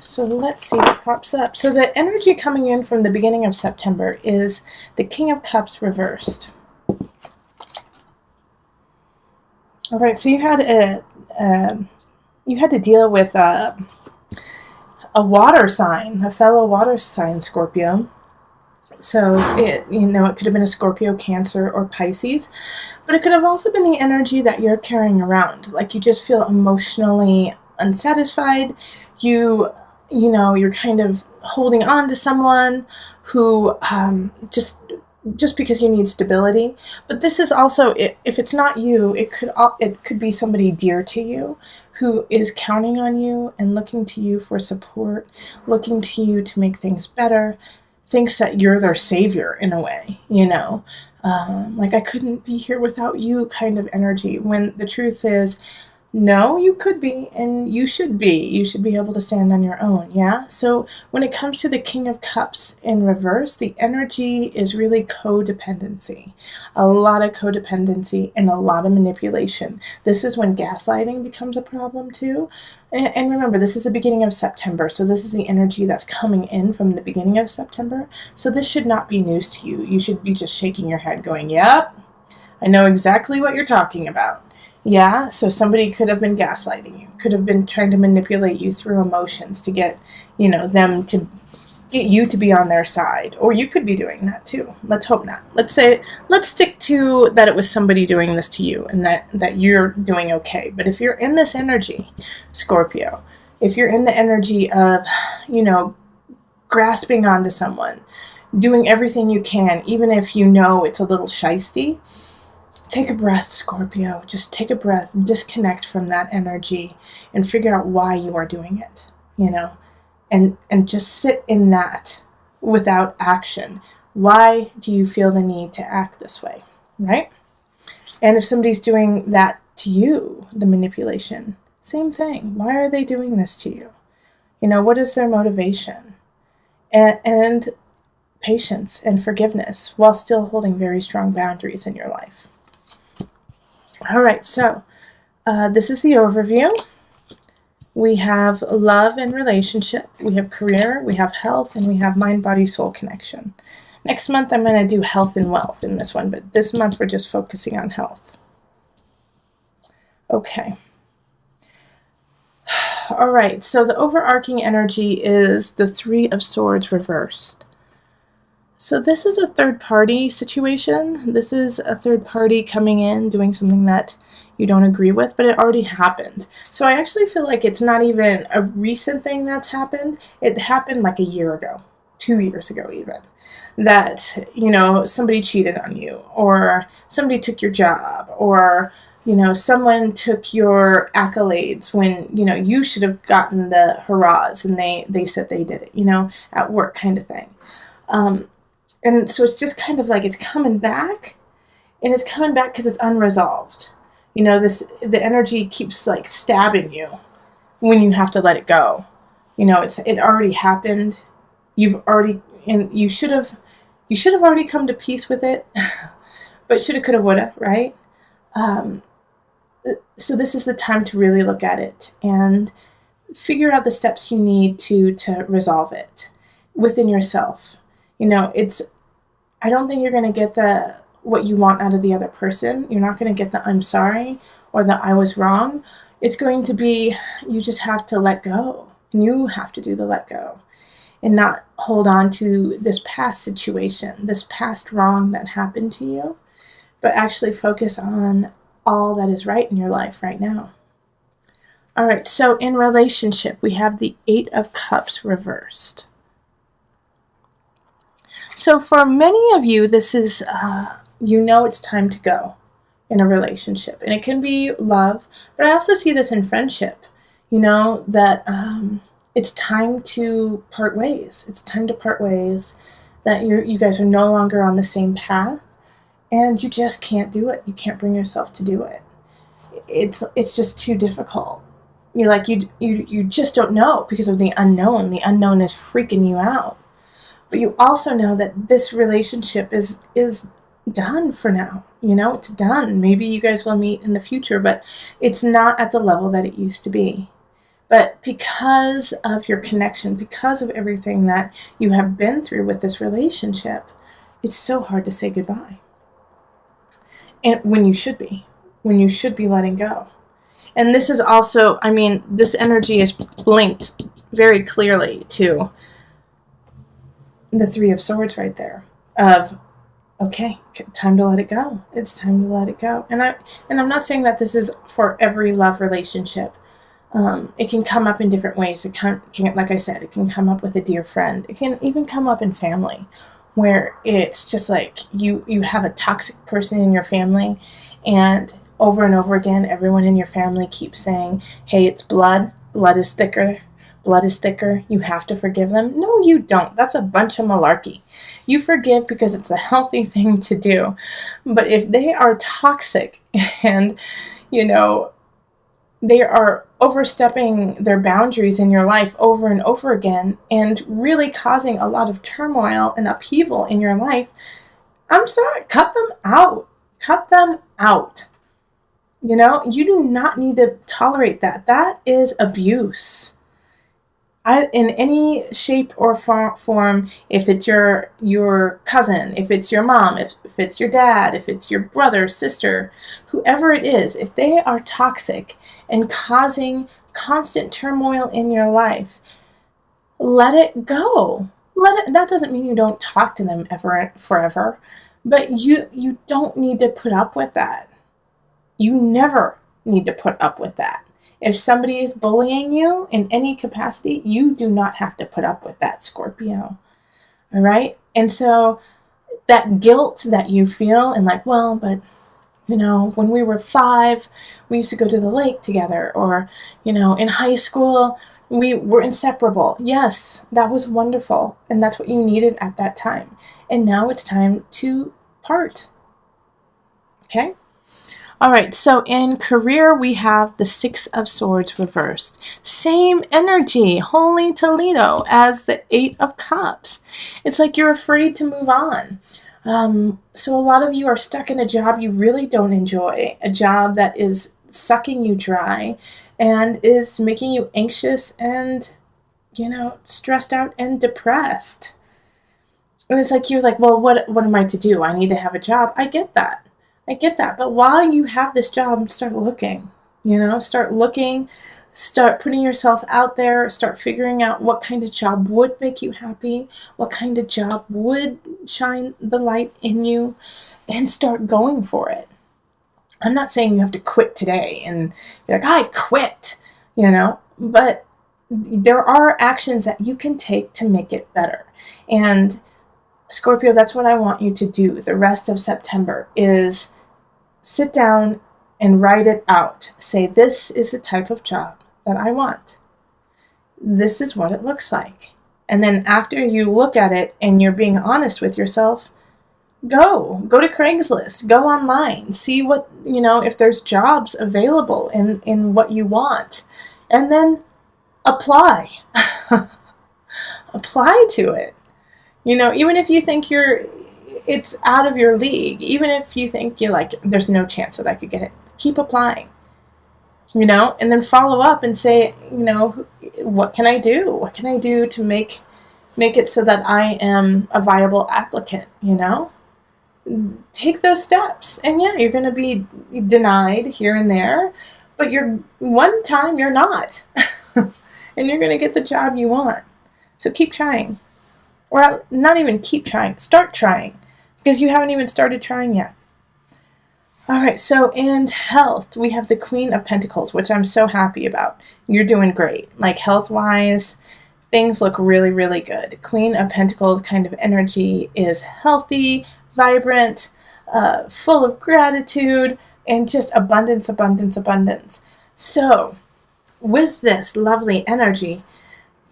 So let's see what pops up. So the energy coming in from the beginning of September is the King of Cups reversed. All right, so you had to deal with a water sign, a fellow water sign, Scorpio. So it could have been a Scorpio, Cancer, or Pisces, but it could have also been the energy that you're carrying around. Like you just feel emotionally unsatisfied. You're kind of holding on to someone who just because you need stability. But this is also, if it's not you, it could be somebody dear to you who is counting on you and looking to you for support, looking to you to make things better, thinks that you're their savior in a way, like I couldn't be here without you kind of energy, when the truth is, no, you could be, and you should be. You should be able to stand on your own, yeah? So when it comes to the King of Cups in reverse, the energy is really codependency. A lot of codependency and a lot of manipulation. This is when gaslighting becomes a problem too. And remember, this is the beginning of September, so this is the energy that's coming in from the beginning of September. So this should not be news to you. You should be just shaking your head going, yep, I know exactly what you're talking about. Yeah, so somebody could have been gaslighting you, could have been trying to manipulate you through emotions to get, them to get you to be on their side. Or you could be doing that too. Let's hope not. Let's stick to that it was somebody doing this to you and that you're doing okay. But if you're in this energy, Scorpio, if you're in the energy of, grasping onto someone, doing everything you can, even if you know it's a little shisty, take a breath, Scorpio. Just take a breath, disconnect from that energy, and figure out why you are doing it, and just sit in that without action. Why do you feel the need to act this way, right? And if somebody's doing that to you, the manipulation, same thing. Why are they doing this to you? What is their motivation? And patience and forgiveness while still holding very strong boundaries in your life. All right, so this is the overview. We have love and relationship, we have career, we have health, and we have mind-body-soul connection. Next month, I'm going to do health and wealth in this one, but this month we're just focusing on health. Okay. All right, so the overarching energy is the Three of Swords reversed. So this is a third-party situation. This is a third party coming in, doing something that you don't agree with, but it already happened. So I actually feel like it's not even a recent thing that's happened. It happened like a year ago, 2 years ago even, that, somebody cheated on you, or somebody took your job, or, someone took your accolades when, you should have gotten the hurrahs, and they said they did it, at work kind of thing. And so it's just kind of like it's coming back, and it's coming back because it's unresolved. The energy keeps like stabbing you when you have to let it go. It already happened. You should have already come to peace with it, but shoulda, coulda, woulda, right? So this is the time to really look at it and figure out the steps you need to resolve it within yourself. I don't think you're going to get what you want out of the other person. You're not going to get the I'm sorry or the I was wrong. It's going to be, you just have to let go. And you have to do the let go and not hold on to this past situation, this past wrong that happened to you, but actually focus on all that is right in your life right now. All right, so in relationship, we have the Eight of Cups reversed. So for many of you, this is, it's time to go in a relationship. And it can be love, but I also see this in friendship, that it's time to part ways. It's time to part ways, that you guys are no longer on the same path, and you just can't do it. You can't bring yourself to do it. It's just too difficult. You just don't know because of the unknown. The unknown is freaking you out. But you also know that this relationship is done for now. It's done. Maybe you guys will meet in the future, but it's not at the level that it used to be. But because of your connection, because of everything that you have been through with this relationship, it's so hard to say goodbye. And when you should be letting go. And this is also, I mean, this energy is linked very clearly to the Three of Swords right there. Of, okay, time to let it go. It's time to let it go. And I'm not saying that this is for every love relationship. It can come up in different ways. It can, like I said, it can come up with a dear friend. It can even come up in family, where it's just like you have a toxic person in your family, and over again, everyone in your family keeps saying, hey, it's blood. Blood is thicker. Blood is thicker. You have to forgive them. No, you don't. That's a bunch of malarkey. You forgive because it's a healthy thing to do. But if they are toxic and, they are overstepping their boundaries in your life over and over again and really causing a lot of turmoil and upheaval in your life, I'm sorry, cut them out. Cut them out. You do not need to tolerate that. That is abuse. In any shape or form, if it's your cousin, if it's your mom, if it's your dad, if it's your brother, sister, whoever it is, if they are toxic and causing constant turmoil in your life, let it go. That doesn't mean you don't talk to them forever, but you don't need to put up with that. You never need to put up with that. If somebody is bullying you in any capacity, you do not have to put up with that, Scorpio. All right? And so that guilt that you feel and like, well, but, when we were 5, we used to go to the lake together. Or, in high school, we were inseparable. Yes, that was wonderful. And that's what you needed at that time. And now it's time to part. Okay? All right, so in career, we have the Six of Swords reversed. Same energy, Holy Toledo, as the Eight of Cups. It's like you're afraid to move on. So a lot of you are stuck in a job you really don't enjoy, a job that is sucking you dry and is making you anxious and, stressed out and depressed. And it's like you're like, well, what am I to do? I need to have a job. I get that. But while you have this job, start looking, start putting yourself out there, start figuring out what kind of job would make you happy, what kind of job would shine the light in you, and start going for it. I'm not saying you have to quit today and be like, I quit, but there are actions that you can take to make it better. And Scorpio, that's what I want you to do the rest of September, is sit down and write it out. Say, this is the type of job that I want. This is what it looks like. And then after you look at it and you're being honest with yourself, go to Craigslist, go online, see what, if there's jobs available in what you want, and then apply. Apply to it. Even if you think it's out of your league, even if you think you're like, there's no chance that I could get it, keep applying, and then follow up and say, what can I do? What can I do to make it so that I am a viable applicant, Take those steps. And yeah, you're going to be denied here and there, but one time you're not. And you're going to get the job you want. So keep trying. Or not even keep trying, start trying, because you haven't even started trying yet. All right, so in health, we have the Queen of Pentacles, which I'm so happy about. You're doing great. Like health-wise, things look really, really good. Queen of Pentacles kind of energy is healthy, vibrant, full of gratitude, and just abundance, abundance, abundance. So with this lovely energy,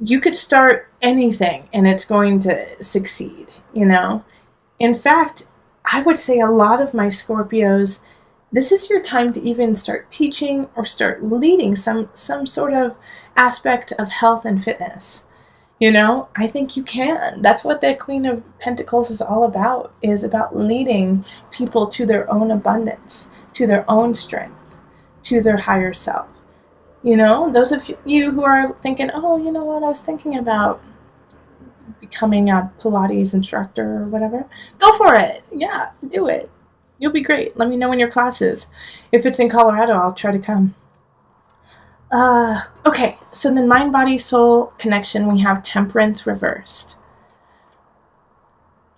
you could start anything and it's going to succeed, In fact, I would say a lot of my Scorpios, this is your time to even start teaching or start leading some sort of aspect of health and fitness. I think you can. That's what the Queen of Pentacles is all about, is about leading people to their own abundance, to their own strength, to their higher self. You know, those of you who are thinking, oh, you know what, I was thinking about becoming a Pilates instructor or whatever, go for it. Yeah, do it. You'll be great. Let me know when your class is. If it's in Colorado, I'll try to come. Okay, so then mind, body, soul connection, we have temperance reversed.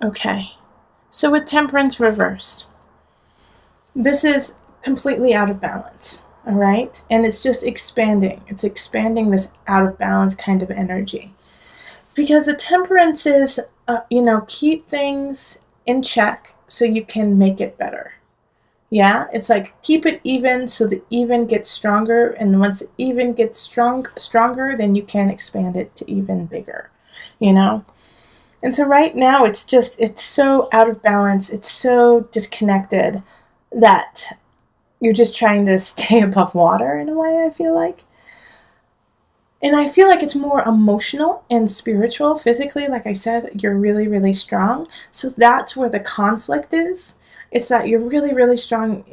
Okay, so with temperance reversed, this is completely out of balance, all right? And it's just expanding. It's expanding this out of balance kind of energy. Because the temperance is, keep things in check so you can make it better. Yeah, it's like keep it even so the even gets stronger, and once the even gets stronger, then you can expand it to even bigger, you know? And so right now it's so out of balance, it's so disconnected that you're just trying to stay above water in a way, I feel like. And I feel like it's more emotional and spiritual. Physically, like I said, you're really, really strong. So that's where the conflict is. It's that you're really, really strong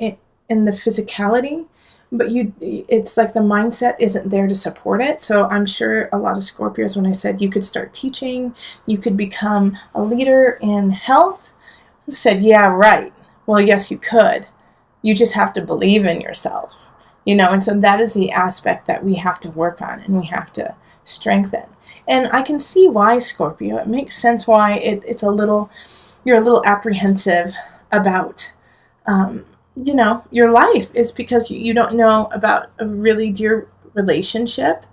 in the physicality, but it's like the mindset isn't there to support it. So I'm sure a lot of Scorpios, when I said you could start teaching, you could become a leader in health, said, yeah, right. Well, yes, you could. You just have to believe in yourself, and so that is the aspect that we have to work on and we have to strengthen. And I can see why, Scorpio. It makes sense why you're a little apprehensive about, your life, is because you don't know about a really dear relationship,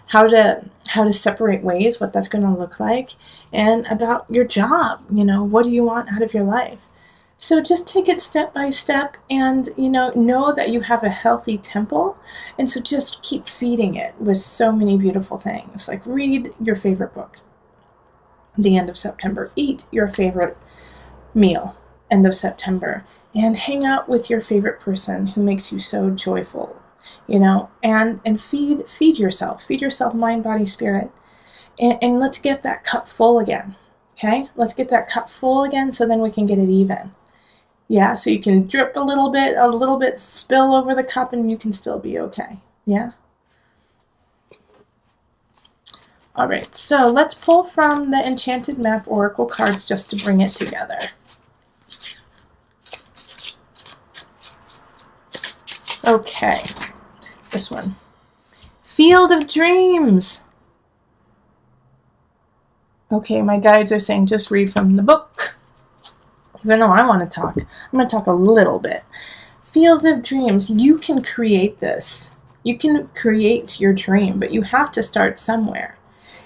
how to separate ways, what that's going to look like, and about your job. What do you want out of your life? So just take it step by step and, know that you have a healthy temple. And so just keep feeding it with so many beautiful things. Like read your favorite book, the end of September. Eat your favorite meal, end of September. And hang out with your favorite person who makes you so joyful, and feed yourself. Feed yourself mind, body, spirit. And let's get that cup full again. Okay? Let's get that cup full again so then we can get it even. Yeah, so you can drip a little bit spill over the cup, and you can still be okay. Yeah? All right, so let's pull from the Enchanted Map Oracle cards just to bring it together. Okay, this one. Field of Dreams. Okay, my guides are saying just read from the book. Even though I want to talk, I'm going to talk a little bit. Field of Dreams, you can create this. You can create your dream, but you have to start somewhere.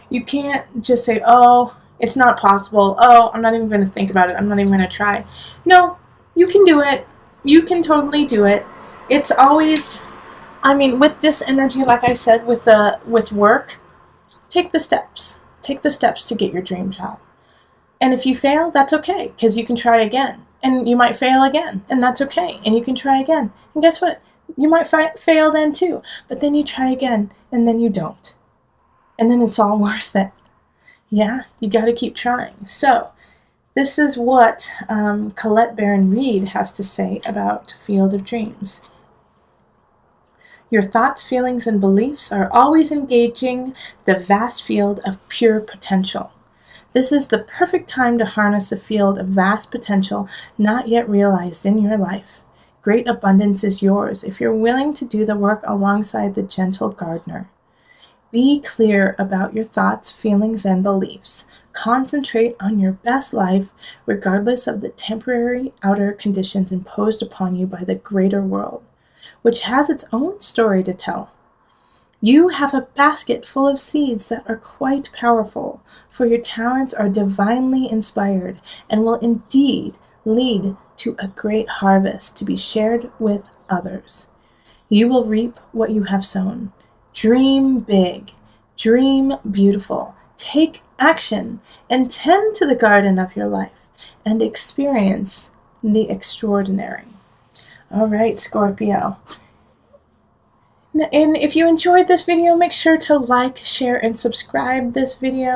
You can't just say, oh, it's not possible. Oh, I'm not even going to think about it. I'm not even going to try. No, you can do it. You can totally do it. It's always, with this energy, like I said, with work, take the steps. Take the steps to get your dream job. And if you fail, that's okay, because you can try again. And you might fail again, and that's okay. And you can try again. And guess what? You might fail then too. But then you try again, and then you don't. And then it's all worth it. Yeah, you got to keep trying. So this is what Colette Baron Reed has to say about Field of Dreams. Your thoughts, feelings, and beliefs are always engaging the vast field of pure potential. This is the perfect time to harness the field of vast potential not yet realized in your life. Great abundance is yours if you're willing to do the work alongside the gentle gardener. Be clear about your thoughts, feelings, and beliefs. Concentrate on your best life, regardless of the temporary outer conditions imposed upon you by the greater world, which has its own story to tell. You have a basket full of seeds that are quite powerful, for your talents are divinely inspired and will indeed lead to a great harvest to be shared with others. You will reap what you have sown. Dream big, dream beautiful, take action, and tend to the garden of your life, and experience the extraordinary. All right, Scorpio. And if you enjoyed this video, make sure to like, share, and subscribe this video.